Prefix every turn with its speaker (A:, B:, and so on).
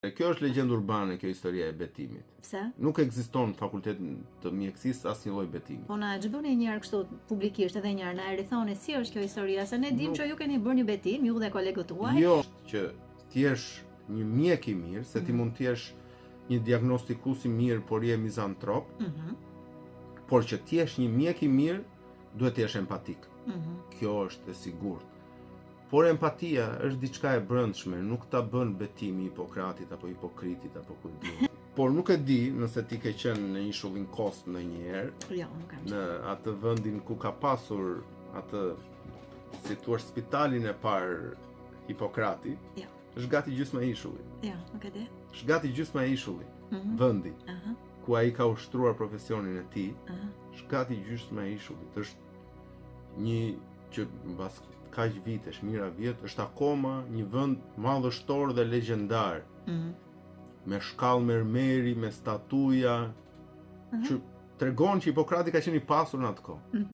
A: Kjo është legjendë urbane, kjo historia e betimit.
B: Pse?
A: Nuk ekziston në fakultetin të mjekësisë asnjë lloj betimi.
B: Po na xhboni një herë kështu publikisht edhe një herë na rithoni si është kjo historia, se ne dim që ju keni bërë një betim, ju dhe kolegët tuaj.
A: Jo, që ti jesh një mjek i mirë, se ti mund të jesh një diagnostikues i mirë, por je mizantrop. Por që ti jesh një mjek i mirë, duhet të jesh empatik. Kjo është e sigurt. Por empatia është diçka e brendshme, nuk ta bën betimi Hipokratit apo Hipokritit apo kujt diun. Por nuk e di nëse ti ke qenë në ishullin Kost ndonjëherë.
B: Jo, nuk kam.
A: Në atë vendin ku ka pasur atë, si thua, spitalin e parë Hipokrati.
B: Jo.
A: Është gati gjysma e ishullit.
B: Jo, nuk e di.
A: Është gati gjysma e ishullit. Vendi ku ai ka ushtruar profesionin e tij. Është gati gjysma e ishullit. Është një që mbas kaq vitesh, mijëra vjet, është akoma një vend madhështor dhe legjendar. Me shkallë mermeri, me statuja, që tregon që Hipokrati ka qenë i pasur në atë kohë.